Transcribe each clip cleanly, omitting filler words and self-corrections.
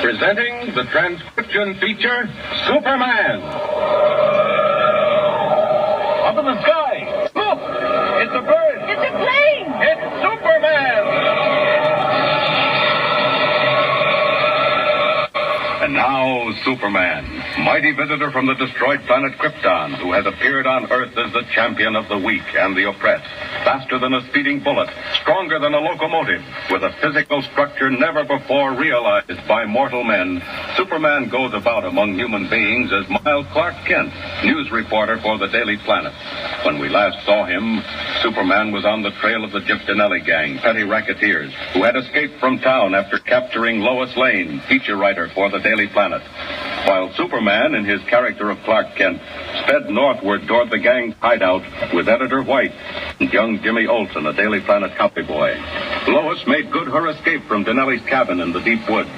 Presenting the transcription feature, Superman. Up in the sky. Look, it's a bird. It's a plane. It's Superman. And now, Superman, mighty visitor from the destroyed planet Krypton, who has appeared on Earth as the champion of the weak and the oppressed. Faster than a speeding bullet, stronger than a locomotive, with a physical structure never before realized by mortal men, Superman goes about among human beings as Miles Clark Kent, news reporter for the Daily Planet. When we last saw him, Superman was on the trail of the Gyp Denelli gang, petty racketeers, who had escaped from town after capturing Lois Lane, feature writer for the Daily Planet. While Superman, in his character of Clark Kent, sped northward toward the gang's hideout with Editor White and young Jimmy Olsen, a Daily Planet copy boy. Lois made good her escape from Denelli's cabin in the deep woods,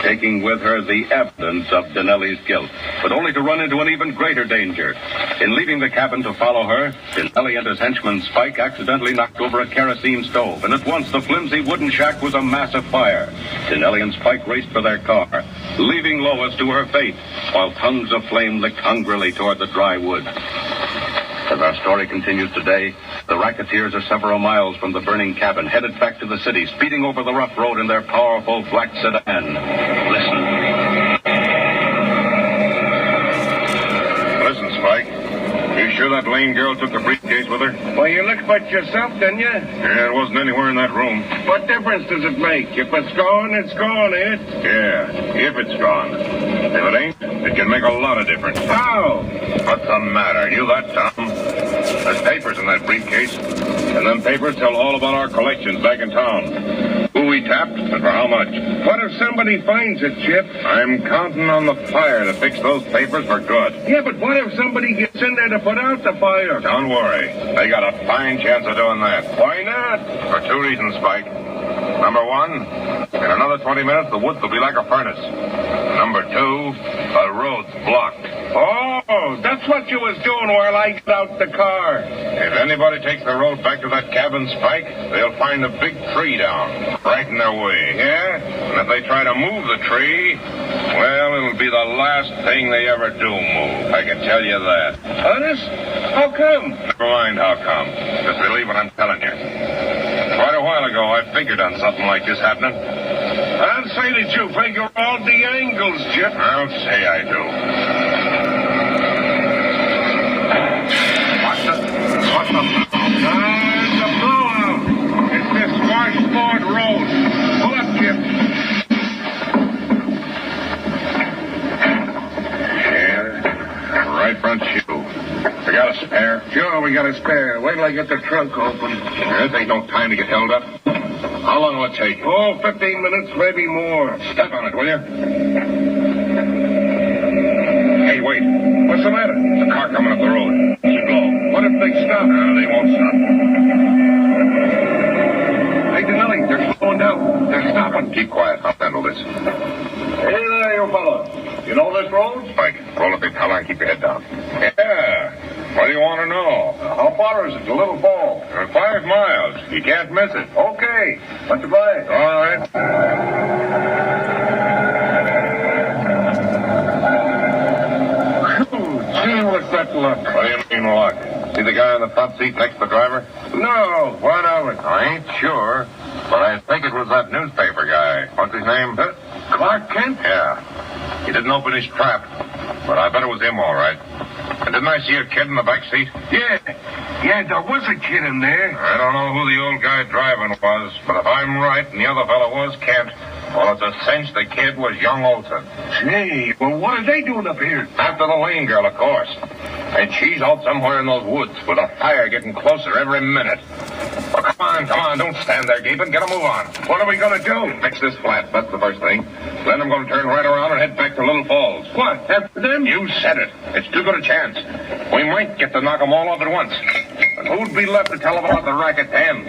taking with her the evidence of Denelli's guilt, but only to run into an even greater danger. In leaving the cabin to follow her, Denelli and his henchman Spike accidentally knocked over a kerosene stove, and at once the flimsy wooden shack was a mass of fire. Denelli and Spike raced for their car, leaving Lois to her fate, while tongues of flame licked hungrily toward the dry wood. As our story continues today, the racketeers are several miles from the burning cabin, headed back to the city, speeding over the rough road in their powerful black sedan. Listen, Spike. You sure that Lane girl took the briefcase with her? Well, you looked but yourself, didn't you? Yeah, it wasn't anywhere in that room. What difference does it make? If it's gone, it's gone, eh? Yeah, if it's gone. If it ain't, it can make a lot of difference. How? What's the matter? You that dumb? There's papers in that briefcase, and them papers tell all about our collections back in town. Who we tapped, and for how much. What if somebody finds it, Chip? I'm counting on the fire to fix those papers for good. Yeah, but what if somebody gets in there to put out the fire? Don't worry. They got a fine chance of doing that. Why not? For two reasons, Spike. Number one, in another 20 minutes, the woods will be like a furnace. Number two, the road's blocked. Oh, that's what you was doing while I got out the car. If anybody takes the road back to that cabin, Spike, they'll find a big tree down, right in their way. Yeah? And if they try to move the tree, well, it'll be the last thing they ever do move. I can tell you that. Honest? How come? Never mind how come. Just believe what I'm telling you. Quite a while ago, I figured on something like this happening. I'll say that you figure all the angles, Chip. I'll say I do. What's the... It's a blowout. It's this washboard road. Pull up, Chip. Yeah, right front shoe. We got a spare? Sure, we got a spare. Wait till I get the trunk open. This ain't no time to get held up. How long will it take? Oh, 15 minutes, maybe more. Step on it, will you? Hey, wait. What's the matter? There's a car coming up the road. Should go. What if they stop? They won't stop. Hey, Denelli, they're slowing down. They're stopping. Keep quiet. I'll handle this. Hey there, you fella. You know this road? Spike, roll up the collar and keep your head down. Yeah. What do you want to know? How far is it to Little Falls? 5 miles. You can't miss it. Okay. What's the price? All right. Gee, what's that luck? What do you mean, luck? See the guy in the front seat next to the driver? No, what of it? I ain't sure, but I think it was that newspaper guy. What's his name? Clark Kent? Yeah. He didn't open his trap, but I bet it was him, all right. And didn't I see a kid in the back seat? Yeah, there was a kid in there. I don't know who the old guy driving was, but if I'm right and the other fellow was Kent, well, it's a cinch the kid was young Olsen. Gee, well, what are they doing up here? After the Lane girl, of course. And she's out somewhere in those woods with a fire getting closer every minute. Well, come on, don't stand there gaping. Get a move on. What are we going to do? Fix this flat, that's the first thing. Then I'm going to turn right around and head back to Little Falls. What, after them? You said it. It's too good a chance. We might get to knock them all off at once. But who'd be left to tell about the racket then?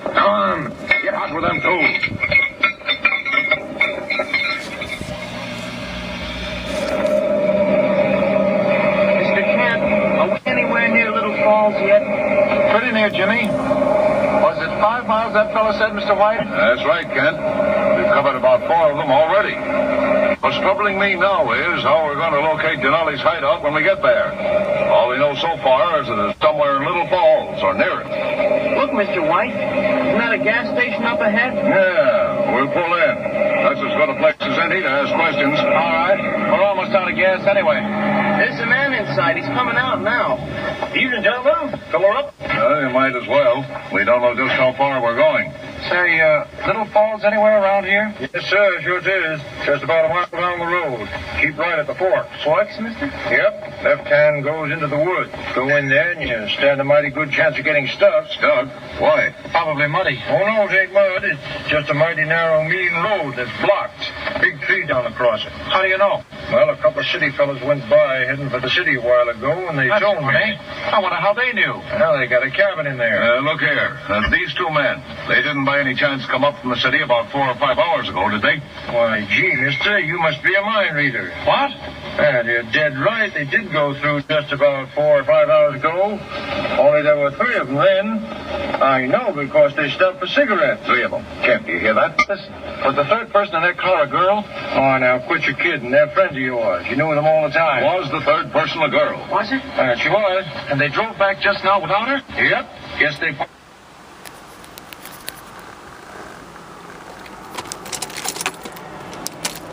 Come on, get hot with them, too. Mr. Kent, are we anywhere near Little Falls yet? Pretty near, Jimmy. Was it 5 miles that fellow said, Mr. White? That's right, Kent. We've covered about 4 of them already. What's troubling me now is how we're going to locate Denali's hideout when we get there. All we know so far is that it's somewhere in Little Falls or near it. Look, Mr. White. Isn't that a gas station up ahead? Yeah, we'll pull in. That's as good a place as any to ask questions. All right. We're almost out of gas anyway. There's a man inside. He's coming out now. Evening, gentlemen. Fill her up. You might as well. We don't know just how far we're going. Say, Little Falls anywhere around here? Yes, sir, sure it is. Just about a mile down the road. Keep right at the fork. Forks, mister? Yep. Left hand goes into the woods. Go in there and you stand a mighty good chance of getting stuck. Stuck? Why? Probably muddy. Oh, no, it ain't mud. It's just a mighty narrow, mean road that's blocked. Big tree down across it. How do you know? Well, a couple of city fellas went by heading for the city a while ago, and they That's told funny. me. I wonder how they knew. Well, they got a cabin in there. Look here. These two men, they didn't by any chance come up from the city about 4 or 5 hours ago, did they? Why, gee, mister, you must be a mind reader. What? And you're dead right. They did go through just about 4 or 5 hours ago. Only there were 3 of them then. I know because they stopped for cigarettes. 3 of them. Kent, do you hear that? Listen, was the third person in that car a girl? Oh, now, quit your kidding. They're friends of yours. You knew them all the time. Was the third person a girl? Was it? She was. And they drove back just now without her? Yep. Guess they...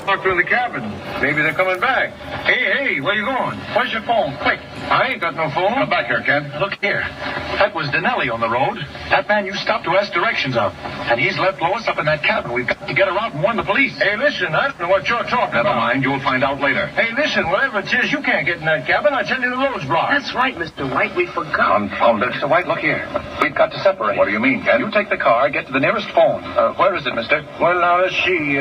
Talk to the cabin. Maybe they're coming back. Hey, where you going? Where's your phone? Quick. I ain't got no phone. Come back here, Ken. Look here. That was Denelli on the road. That man you stopped to ask directions of. And he's left Lois up in that cabin. We've got to get her out and warn the police. Hey, listen, I don't know what you're talking about. Never mind. You'll find out later. Hey, listen, whatever it is, you can't get in that cabin. I tell you the road's blocked. That's right, Mr. White. We forgot. Confound it. Mr. White, look here. We've got to separate. What do you mean, Ken? You take the car, get to the nearest phone. Where is it, mister? Well, now, let's see.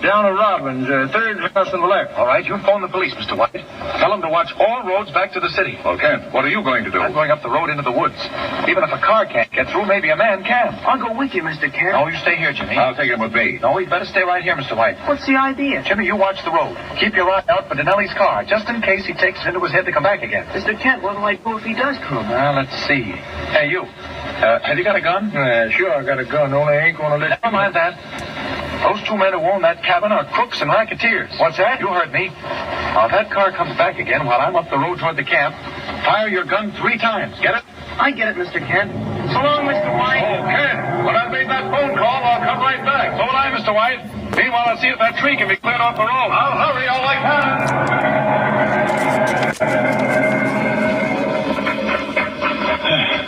Down at Robbins, third house on the left. All right, you phone the police, Mr. White. Tell them to watch all roads back to the city. Well, Ken, what are you going to do? I'm going up the road into the woods. Even if a car can't get through, maybe a man can. I'll go with you, Mr. Kent. No, you stay here, Jimmy. I'll take him with me. No, you'd better stay right here, Mr. White. What's the idea? Jimmy, you watch the road. Keep your eye out for Denelli's car, just in case he takes it into his head to come back again. Mr. Kent, what'll I do if he does come? Well, let's see. Hey, you. Have you got a gun? Sure, I got a gun, only I ain't gonna let Never mind that. Those 2 men who own that cabin are crooks and racketeers. What's that? You heard me. Now, if that car comes back again while I'm up the road toward the camp, fire your gun 3 times. Get it? I get it, Mr. Kent. So long, Mr. White. Oh, Ken, when I made that phone call, I'll come right back. So will I, Mr. White. Meanwhile, I'll see if that tree can be cleared off the road. I'll hurry all I can.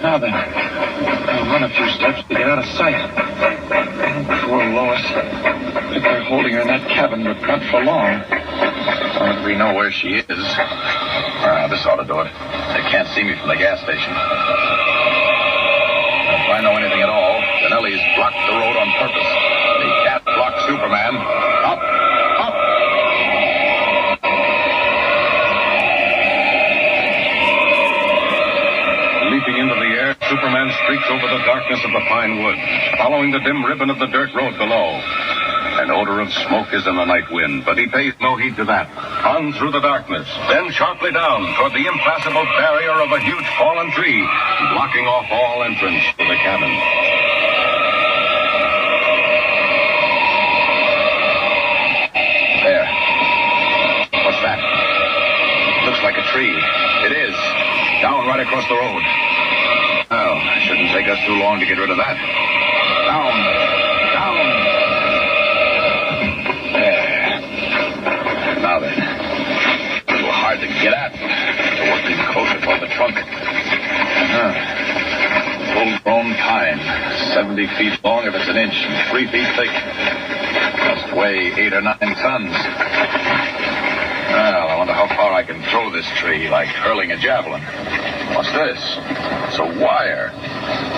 Now then, I'll run a few steps to get out of sight. Poor Lois. If they're holding her in that cabin, but not for long. Well, if we know where she is. This ought to do it. They can't see me from the gas station. If I know anything at all, Denelli's blocked the road on purpose. He can't block Superman. Up! Leaping into the air, Superman streaks over the darkness of the pine woods, following the dim ribbon of the dirt road below. An odor of smoke is in the night wind, but he pays no heed to that. On through the darkness, then sharply down toward the impassable barrier of a huge fallen tree, blocking off all entrance to the cabin. There. What's that? Looks like a tree. It is. Down right across the road. Well, it shouldn't take us too long to get rid of that. Down. There. Now then. A little hard to get at. Working closer toward the trunk. Full-grown pine. 70 feet long if it's an inch, and 3 feet thick. Must weigh 8 or 9 tons. Well, I wonder how far I can throw this tree, like hurling a javelin. What's this? It's a wire.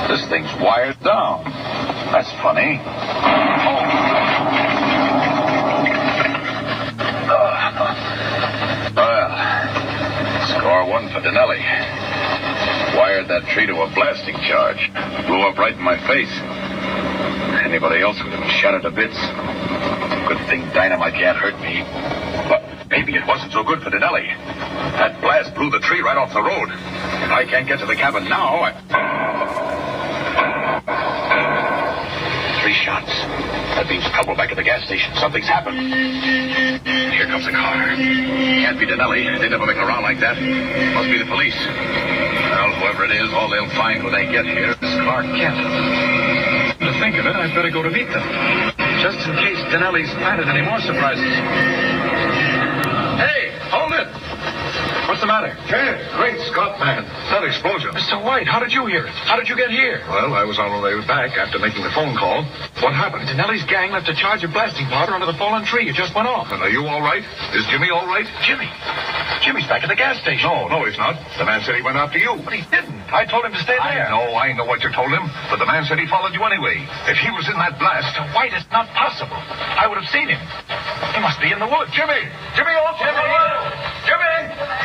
This thing's wired down. That's funny. Well, score 1 for Denelli. Wired that tree to a blasting charge. Blew up right in my face. Anybody else would have been shattered to bits. Good thing dynamite can't hurt me. But maybe it wasn't so good for Denelli. That blast blew the tree right off the road. If I can't get to the cabin now, 3 shots. That means trouble back at the gas station. Something's happened. Here comes a car. Can't be Denelli. They never make a round like that. Must be the police. Well, whoever it is, all they'll find when they get here is Clark Kent. To think of it, I'd better go to meet them. Just in case Denelli's planted any more surprises. Hey, hold it! What's the matter? Kent, great Scott, man. That explosion. Mr. White, how did you hear it? How did you get here? Well, I was on my way back after making the phone call. What happened? Denelli's gang left a charge of blasting powder under the fallen tree. It just went off. And are you all right? Is Jimmy all right? Jimmy? Jimmy's back at the gas station. No, he's not. The man said he went after you. But he didn't. I told him to stay there. I know what you told him. But the man said he followed you anyway. If he was in that blast... Mr. White, it's not possible. I would have seen him. He must be in the woods. Jimmy! Jimmy Olsen! Jimmy!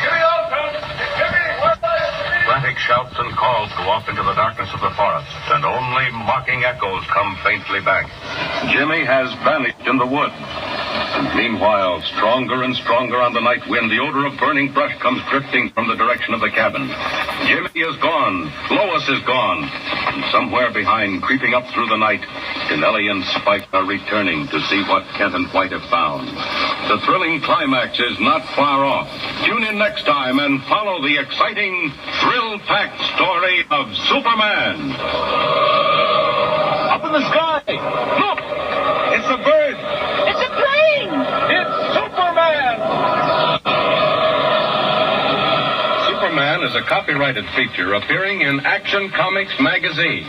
Jimmy Olsen! Jimmy! Frantic shouts and calls go off into the darkness of the forest, and only mocking echoes come faintly back. Jimmy has vanished in the woods. And meanwhile, stronger and stronger on the night wind, the odor of burning brush comes drifting from the direction of the cabin. Jimmy is gone. Lois is gone. And somewhere behind, creeping up through the night, Denelli and Spike are returning to see what Kent and White have found. The thrilling climax is not far off. Tune in next time and follow the exciting, thrill-packed story of Superman. Up in the sky! Look! It's a bird! It's a plane! It's Superman! Superman is a copyrighted feature appearing in Action Comics magazine.